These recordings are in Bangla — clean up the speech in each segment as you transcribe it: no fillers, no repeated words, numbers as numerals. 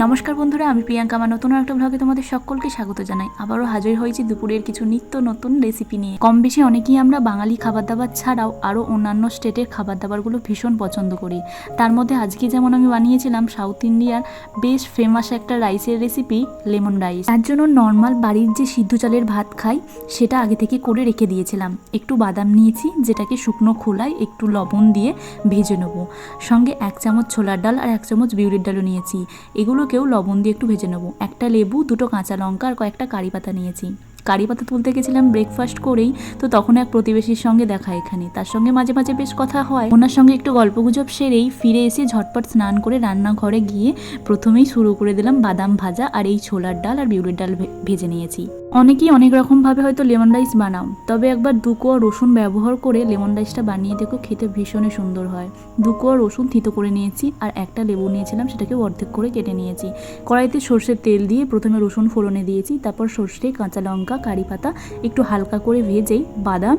নমস্কার বন্ধুরা, আমি প্রিয়াঙ্কা। আমার নতুন একটা ব্লগে তোমাদের সকলকে স্বাগত জানাই। আবারও হাজির হয়েছি দুপুরের কিছু নিত্য নতুন রেসিপি নিয়ে। কম বেশি অনেকেই আমরা বাঙালি খাবার দাবার ছাড়াও আরও অন্যান্য স্টেটের খাবার দাবারগুলো ভীষণ পছন্দ করি। তার মধ্যে আজকে যেমন আমি বানিয়েছিলাম সাউথ ইন্ডিয়ার বেশ ফেমাস একটা রাইসের রেসিপি, লেমন রাইস। তার জন্য নর্মাল বাড়ির যে সিদ্ধ চালের ভাত খাই সেটা আগে থেকে করে রেখে দিয়েছিলাম। একটু বাদাম নিয়েছি, যেটাকে শুকনো খোলায় একটু লবণ দিয়ে ভেজে নেবো। সঙ্গে 1 চামচ ছোলার ডাল আর 1 চামচ বিউলির ডালও নিয়েছি। এগুলোকেও লবণ দিয়ে একটু ভেজে নেবো। একটা লেবু, 2টো কাঁচা লঙ্কা আর কয়েকটা কারি পাতা নিয়েছি। কারি পাতা তুলতে গেছিলাম ব্রেকফাস্ট করেই, তো তখন এক প্রতিবেশীর সঙ্গে দেখা এখানে। তার সঙ্গে মাঝে মাঝে বেশ কথা হয়। ওনার সঙ্গে একটু গল্পগুজব সেরেই ফিরে এসে ঝটপট স্নান করে রান্নাঘরে গিয়ে প্রথমেই শুরু করে দিলাম বাদাম ভাজা আর এই ছোলার ডাল আর বিউলির ডাল ভেজে নিয়েছি। অনেকেই অনেক রকমভাবে হয়তো লেমন রাইস বানাও, তবে একবার 2 কোয়া রসুন ব্যবহার করে লেমন রাইসটা বানিয়ে দেখো, খেতে ভীষণই সুন্দর হয়। 2 কোয়া রসুন থিতো করে নিয়েছি আর একটা লেবু নিয়েছিলাম, সেটাকে অর্ধেক করে কেটে নিয়েছি। কড়াইতে সর্ষের তেল দিয়ে প্রথমে রসুন ফোড়নে দিয়েছি, তারপর সর্ষে, কাঁচা লঙ্কা, কারি পাতা একটু হালকা করে ভেজেই বাদাম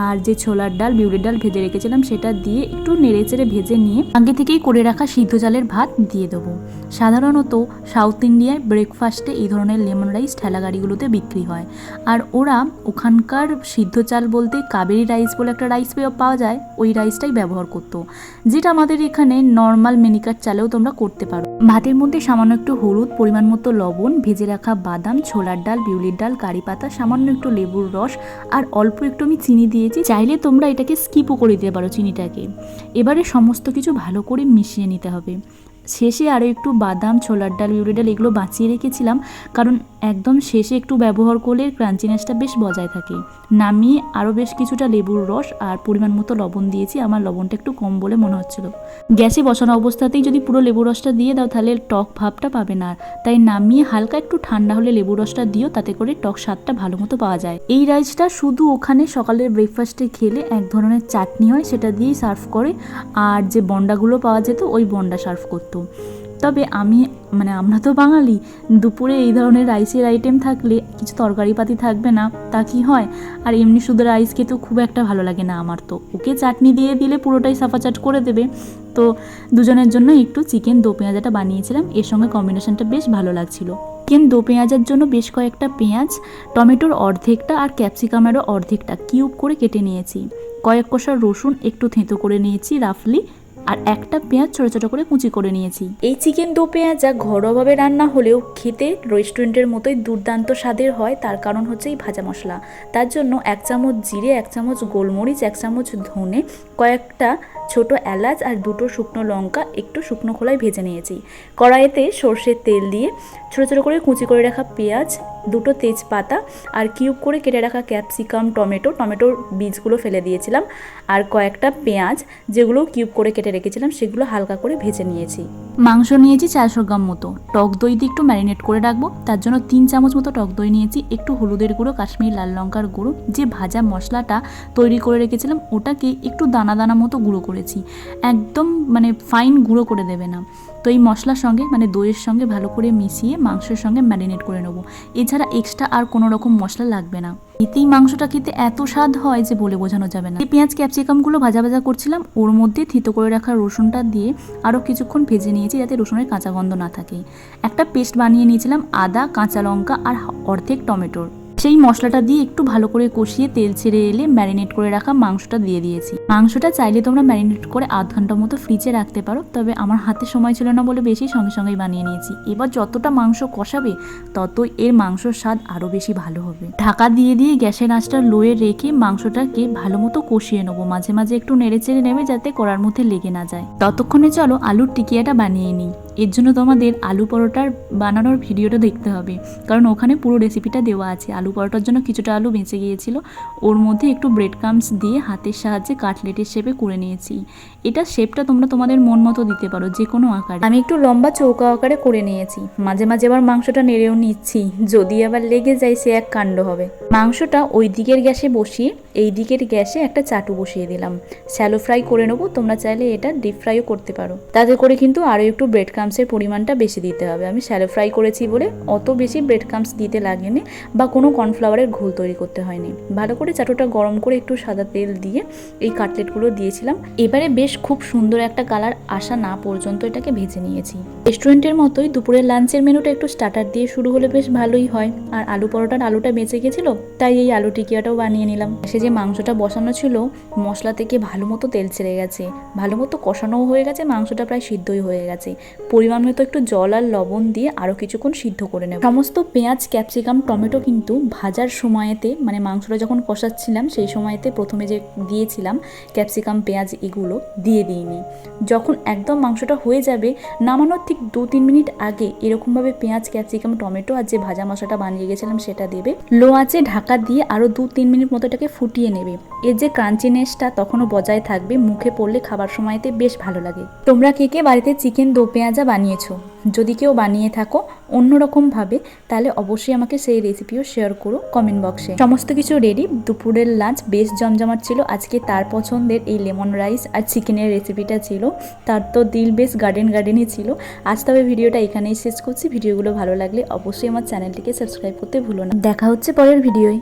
আর যে ছোলার ডাল, বিউলির ডাল ভেজে রেখেছিলাম সেটা দিয়ে একটু নেড়েচেড়ে ভেজে নিয়ে আগে থেকেই করে রাখা সিদ্ধ চালের ভাত দিয়ে দেবো। সাধারণত সাউথ ইন্ডিয়ায় ব্রেকফাস্টে এই ধরনের লেমন রাইস ঠেলা গাড়িগুলোতে বিক্রি হয়। আর ওরা ওখানকার সিদ্ধ চাল বলতে কাবেরি রাইস বলে একটা রাইস পাওয়া যায়, ওই রাইসটাই ব্যবহার করতো, যেটা আমাদের এখানে নর্মাল মিনিকাট চালেও তোমরা করতে পারো। ভাতের মধ্যে সামান্য একটু হলুদ, পরিমাণ মতো লবণ, ভেজে রাখা বাদাম, ছোলার ডাল, বিউলির ডাল, কারি পাতা, সামান্য একটু লেবুর রস আর অল্প একটু আমি চিনি দিয়েছি। চাইলে তোমরা এটাকে স্কিপও করে দিতে পারো চিনিটাকে। এবারে সমস্ত কিছু ভালো করে মিশিয়ে নিতে হবে। শেষে আরও একটু বাদাম, ছোলার ডাল, বিউলির ডাল এগুলো বাঁচিয়ে রেখেছিলাম, কারণ একদম শেষে একটু ব্যবহার করলে ক্রাঞ্চিনেসটা বেশ বজায় থাকে। নামিয়ে আরও বেশ কিছুটা লেবুর রস আর পরিমাণ মতো লবণ দিয়েছি। আমার লবণটা একটু কম বলে মনে হচ্ছিল। গ্যাসে বসানো অবস্থাতেই যদি পুরো লেবুর রসটা দিয়ে দাও তাহলে টক ভাবটা পাবে না, তাই নামিয়ে হালকা একটু ঠান্ডা হলে লেবুর রসটা দিও, তাতে করে টক স্বাদটা ভালো মতো পাওয়া যায়। এই রাইসটা শুধু ওখানে সকালের ব্রেকফাস্টে খেলে এক ধরনের চাটনি হয়, সেটা দিয়েই সার্ভ করে। আর যে বন্ডাগুলো পাওয়া যেত ওই বন্ডা সার্ভ করতো। তবে আমরা তো বাঙালি, দুপুরে এই ধরনের রাইসের আইটেম থাকলে কিছু তরকারি পাতি থাকবে না তা কি হয়? আর এমনি শুধু রাইস খেতেও খুব একটা ভালো লাগে না আমার। তো ওকে চাটনি দিয়ে দিলে পুরোটাই সাফাচাট করে দেবে। তো দুজনের জন্য একটু চিকেন দো পেঁয়াজাটা বানিয়েছিলাম, এর সঙ্গে কম্বিনেশনটা বেশ ভালো লাগছিল। চিকেন দো পেঁয়াজের জন্য বেশ কয়েকটা পেঁয়াজ, টমেটোর অর্ধেকটা আর ক্যাপসিকামেরও অর্ধেকটা কিউব করে কেটে নিয়েছি। কয়েক কোষা রসুন একটু থেঁতো করে নিয়েছি রাফলি, আর একটা পেঁয়াজ ছোটো ছোটো করে কুচি করে নিয়েছি। এই চিকেন দো পেঁয়াজা ঘরোয়াভাবে রান্না হলেও খেতে রেস্টুরেন্টের মতোই দুর্দান্ত স্বাদের হয়। তার কারণ হচ্ছে এই ভাজা মশলা। তার জন্য 1 চামচ জিরে, 1 চামচ গোলমরিচ, 1 চামচ ধনে, কয়েকটা ছোট এলাচ আর 2টো শুকনো লঙ্কা একটু শুকনো খোলায় ভেজে নিয়েছি। কড়াইতে সর্ষের তেল দিয়ে ছোটো ছোটো করে কুচি করে রাখা পেঁয়াজ, 2টো তেজপাতা আর কিউব করে কেটে রাখা ক্যাপসিকাম, টমেটোর বীজগুলো ফেলে দিয়েছিলাম, আর কয়েকটা পেঁয়াজ যেগুলো কিউব করে কেটে রেখেছিলাম সেগুলো হালকা করে ভেজে নিয়েছি। মাংস নিয়েছি 400 গ্রাম মতো। টক দই দিয়ে একটু ম্যারিনেট করে রাখবো, তার জন্য 3 চামচ মতো টক দই নিয়েছি। একটু হলুদের গুঁড়ো, কাশ্মীরি লাল লঙ্কার গুঁড়ো, যে ভাজা মশলাটা তৈরি করে রেখেছিলাম ওটাকে একটু দানা দানা মতো গুঁড়ো করেছি। একদম ফাইন গুঁড়ো করে দেবে না। তো এই মশলার সঙ্গে দইয়ের সঙ্গে ভালো করে মিশিয়ে মাংসের সঙ্গে ম্যারিনেট করে নেবো। এছাড়া এক্সট্রা আর কোনো রকম মশলা লাগবে না। এতেই মাংসটা খেতে এত স্বাদ হয় যে বলে বোঝানো যাবে না। এই পেঁয়াজ ক্যাপসিকামগুলো ভাজা ভাজা করছিলাম, ওর মধ্যে থিতো করে রাখা রসুনটা দিয়ে আরও কিছুক্ষণ ভেজে নিয়েছি, যাতে রসুনের কাঁচা গন্ধ না থাকে। একটা পেস্ট বানিয়ে নিয়েছিলাম আদা, কাঁচা লঙ্কা আর অর্ধেক টমেটোর। সেই মশলাটা দিয়ে একটু ভালো করে কষিয়ে তেল ছেড়ে এলে ম্যারিনেট করে রাখা মাংসটা দিয়ে দিয়েছি। মাংসটা চাইলে তোমরা ম্যারিনেট করে আধ ঘন্টা মতো ফ্রিজে রাখতে পারো, তবে আমার হাতে সময় ছিল না বলে বেশি সঙ্গে সঙ্গেই বানিয়ে নিয়েছি। এবার যতটা মাংস কষাবে ততই এর মাংসর স্বাদ আরও বেশি ভালো হবে। ঢাকা দিয়ে দিয়ে গ্যাসের আঁচটা লোয়ে রেখে মাংসটাকে ভালো মতো কষিয়ে নেবো। মাঝে মাঝে একটু নেড়ে চেড়ে নেবে যাতে কড়ার মধ্যে লেগে না যায়। ততক্ষণে চলো আলুর টিকিয়াটা বানিয়ে নিই। এর জন্য তোমাদের আলু পরোটার বানানোর ভিডিওটা দেখতে হবে, কারণ ওখানে পুরো রেসিপিটা দেওয়া আছে। আলু পরোটার জন্য কিছুটা আলু বেঁচে গিয়েছিল, ওর মধ্যে একটু ব্রেড ক্রাম্বস দিয়ে হাতের সাহায্যে কাটলেটের শেপে করে নিয়েছি। এটা শেপটা তোমরা তোমাদের মন মতো দিতে পারো, যে কোনো আকারে। আমি একটু লম্বা চৌকা আকারে করে নিয়েছি। মাঝে মাঝে আবার মাংসটা নেড়েও নিচ্ছি, যদি আবার লেগে যায় সে এক কাণ্ড হবে। মাংসটা ওই দিকের গ্যাসে বসিয়ে এই দিকের গ্যাসে একটা চাটু বসিয়ে দিলাম। শ্যালো ফ্রাই করে নেবো, তোমরা চাইলে এটা ডিপ ফ্রাইও করতে পারো। তাতে করে কিন্তু আরও একটু ব্রেড ক্রাম্বসের পরিমাণটা বেশি দিতে হবে। আমি শ্যালো ফ্রাই করেছি বলে অত বেশি ব্রেড ক্রাম্বস দিতে লাগেনি বা কোনো কর্নফ্লাওয়ারের ঘোল তৈরি করতে হয়নি। ভালো করে চাটুটা গরম করে একটু সাদা তেল দিয়ে এই কাটলেটগুলো দিয়েছিলাম। এবারে বেশ খুব সুন্দর একটা কালার আসা না পর্যন্ত এটাকে ভেজে নিয়েছি। রেস্টুরেন্টের মতোই দুপুরের লাঞ্চের মেনুটা একটু স্টার্টার দিয়ে শুরু হলে বেশ ভালোই হয়। আর আলু পরোটার আলুটা বেঁচে গেছিলো, তাই এই আলু টিকিয়াটাও বানিয়ে নিলাম। সে যে মাংসটা বসানো ছিল, মশলা থেকে ভালো মতো তেল ছেড়ে গেছে, ভালো মতো কষানোও হয়ে গেছে, মাংসটা প্রায় সিদ্ধই হয়ে গেছে। পরিমাণ মতো একটু জল আর লবণ দিয়ে আরও কিছুক্ষণ সিদ্ধ করে নেব। সমস্ত পেঁয়াজ, ক্যাপসিকাম, টমেটো কিন্তু ভাজার সময়তে, মানে মাংসটা যখন কষাচ্ছিলাম সেই সময়তে প্রথমে যে দিয়েছিলাম ক্যাপসিকাম, পেঁয়াজ এগুলো দিয়ে দিইনি। যখন একদম মাংসটা হয়ে যাবে, নামানোর ঠিক 2-3 মিনিট আগে এরকমভাবে পেঁয়াজ, ক্যাপসিকাম, টমেটো আর যে ভাজা মশলাটা বানিয়ে গেছিলাম সেটা দেবে। লো আঁচে ঢাকা দিয়ে আরও 2-3 মিনিট মতো এটাকে ফুটিয়ে নেবে। এর যে ক্রাঞ্চিনেসটা তখনও বজায় থাকবে, মুখে পড়লে খাবার সময়তে বেশ ভালো লাগে। তোমরা কে কে বাড়িতে চিকেন দো পেঁয়াজা বানিয়েছো? যদি কেউ বানিয়ে থাকো অন্যরকমভাবে, তাহলে অবশ্যই আমাকে সেই রেসিপিও শেয়ার করো কমেন্ট বক্সে। সমস্ত কিছু রেডি, দুপুরের লাঞ্চ বেশ জমজমাট ছিল। আজকে তার পছন্দের এই লেমন রাইস আর চিকেনের রেসিপিটা ছিল, তার তো দিল বেশ গার্ডেনই ছিল। আজ তবে ভিডিওটা এখানেই শেষ করছি। ভিডিওগুলো ভালো লাগলে অবশ্যই আমার চ্যানেলটিকে সাবস্ক্রাইব করতে ভুলো না। দেখা হচ্ছে পরের ভিডিওয়।